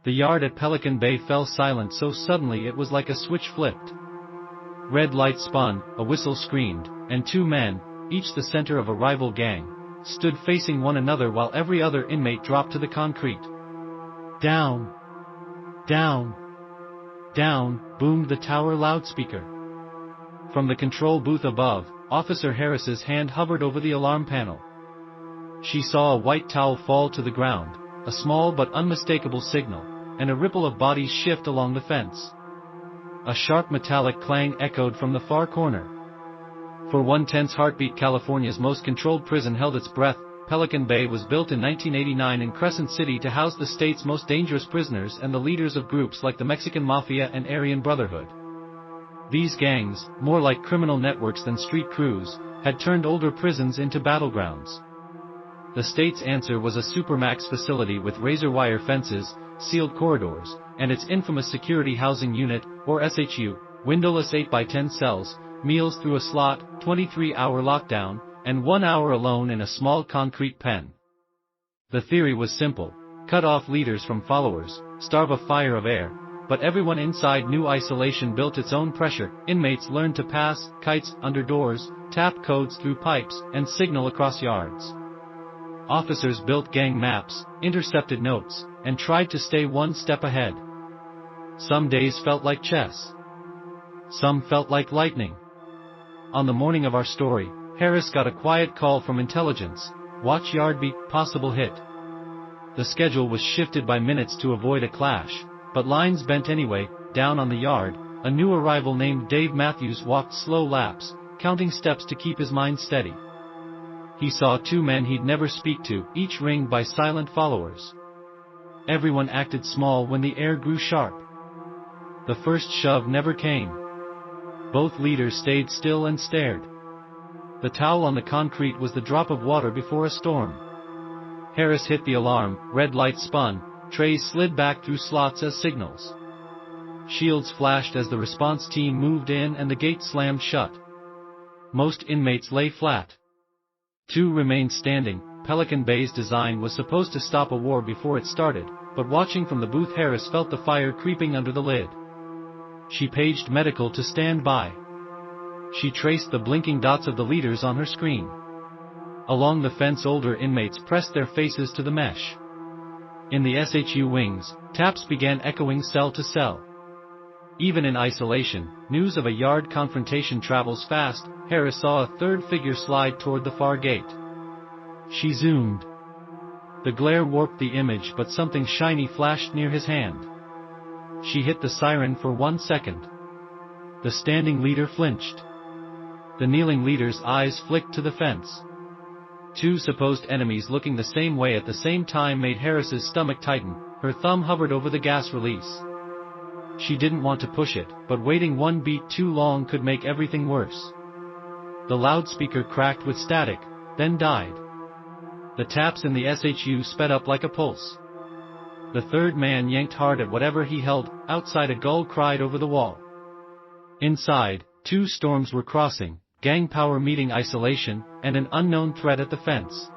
The yard at Pelican Bay fell silent so suddenly it was like a switch flipped. Red light spun, a whistle screamed, and two men, each the center of a rival gang, stood facing one another while every other inmate dropped to the concrete. Down! Down! Down! Boomed the tower loudspeaker. From the control booth above, Officer Harris's hand hovered over the alarm panel. She saw a white towel fall to the ground, a small but unmistakable signal, and a ripple of bodies shift along the fence. A sharp metallic clang echoed from the far corner. For one tense heartbeat, California's most controlled prison held its breath. Pelican Bay was built in 1989 in Crescent City to house the state's most dangerous prisoners and the leaders of groups like the Mexican Mafia and Aryan Brotherhood. These gangs, more like criminal networks than street crews, had turned older prisons into battlegrounds. The state's answer was a Supermax facility with razor wire fences, sealed corridors, and its infamous Security Housing Unit, or SHU, windowless 8x10 cells, meals through a slot, 23-hour lockdown, and 1 hour alone in a small concrete pen. The theory was simple: cut off leaders from followers, starve a fire of air, but everyone inside knew isolation built its own pressure. Inmates learned to pass kites under doors, tap codes through pipes, and signal across yards. Officers built gang maps, intercepted notes, and tried to stay one step ahead. Some days felt like chess. Some felt like lightning. On the morning of our story, Harris got a quiet call from intelligence: watch yard beat, possible hit. The schedule was shifted by minutes to avoid a clash, but lines bent anyway. Down on the yard, a new arrival named Dave Matthews walked slow laps, counting steps to keep his mind steady. He saw two men he'd never speak to, each ringed by silent followers. Everyone acted small when the air grew sharp. The first shove never came. Both leaders stayed still and stared. The towel on the concrete was the drop of water before a storm. Harris hit the alarm, red light spun, trays slid back through slots as signals. Shields flashed as the response team moved in and the gate slammed shut. Most inmates lay flat. Two remained standing. Pelican Bay's design was supposed to stop a war before it started, but watching from the booth, Harris felt the fire creeping under the lid. She paged medical to stand by. She traced the blinking dots of the leaders on her screen. Along the fence, older inmates pressed their faces to the mesh. In the SHU wings, taps began echoing cell to cell. Even in isolation, news of a yard confrontation travels fast. Harris saw a third figure slide toward the far gate. She zoomed. The glare warped the image, but something shiny flashed near his hand. She hit the siren for 1 second. The standing leader flinched. The kneeling leader's eyes flicked to the fence. Two supposed enemies looking the same way at the same time made Harris's stomach tighten. Her thumb hovered over the gas release. She didn't want to push it, but waiting one beat too long could make everything worse. The loudspeaker cracked with static, then died. The taps in the SHU sped up like a pulse. The third man yanked hard at whatever he held. Outside, a gull cried over the wall. Inside, two storms were crossing: gang power meeting isolation, and an unknown threat at the fence.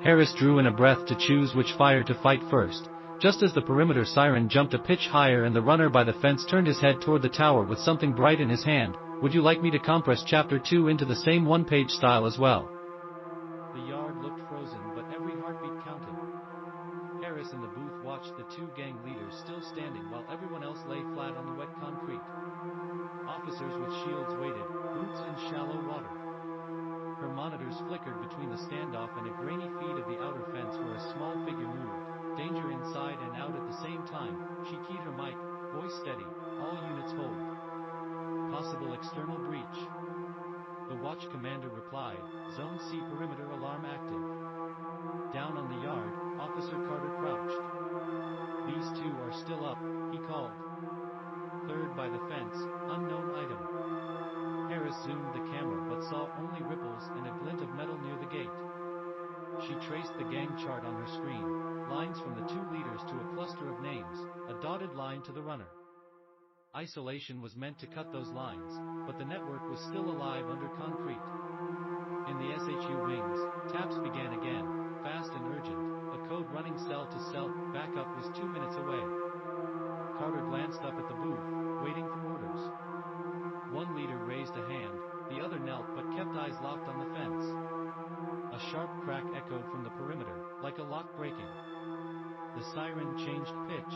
Harris drew in a breath to choose which fire to fight first, just as the perimeter siren jumped a pitch higher and the runner by the fence turned his head toward the tower with something bright in his hand. Would you like me to compress chapter 2 into the same one-page style as well? The yard looked frozen, but every heartbeat counted. Harris in the booth watched the two gang leaders still standing while everyone else lay flat on the wet concrete. Officers with shields waited, boots in shallow water. Her monitors flickered between the standoff and a grainy feed of the outer fence where a small figure moved, danger inside and out at the same time. She keyed her mic, voice steady: all units hold. Possible external breach. The watch commander replied, Zone C perimeter alarm active. Down on the yard, Officer Carter crouched. These two are still up, he called. Third by the fence, unknown item. Harris zoomed the camera but saw only ripples and a glint of metal near the gate. She traced the gang chart on her screen, lines from the two leaders to a cluster of names, a dotted line to the runner. Isolation was meant to cut those lines, but the network was still alive under concrete. In the SHU wings, taps began again, fast and urgent, a code running cell to cell. Backup was 2 minutes away. siren changed pitch.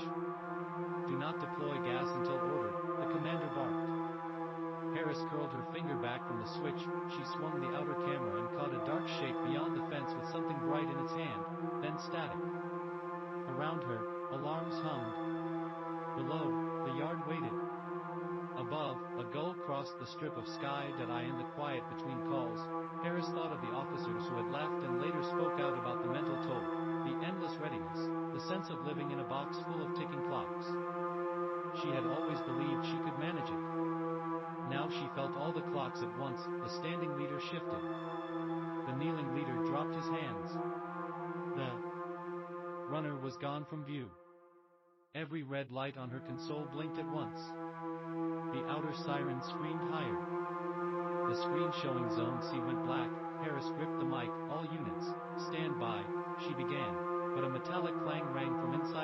"Do not deploy gas until ordered," the commander barked. Harris curled her finger back from the switch. She swung the outer camera and caught a dark shape beyond the fence with something bright in its hand, then static. Around her, alarms hummed. Below, the yard waited. Above, a gull crossed the strip of sky. In the quiet between calls, Harris thought of the officers who had left and later spoke out about the mental toll, the endless readiness, the sense of living in a box full of ticking clocks. She had always believed she could manage it. Now she felt all the clocks at once. The standing leader shifted. The kneeling leader dropped his hands. The runner was gone from view. Every red light on her console blinked at once. The outer siren screamed higher. The screen showing Zone C went black. Harris gripped the mic. "All units, stand by," she began, but a metallic clang rang from inside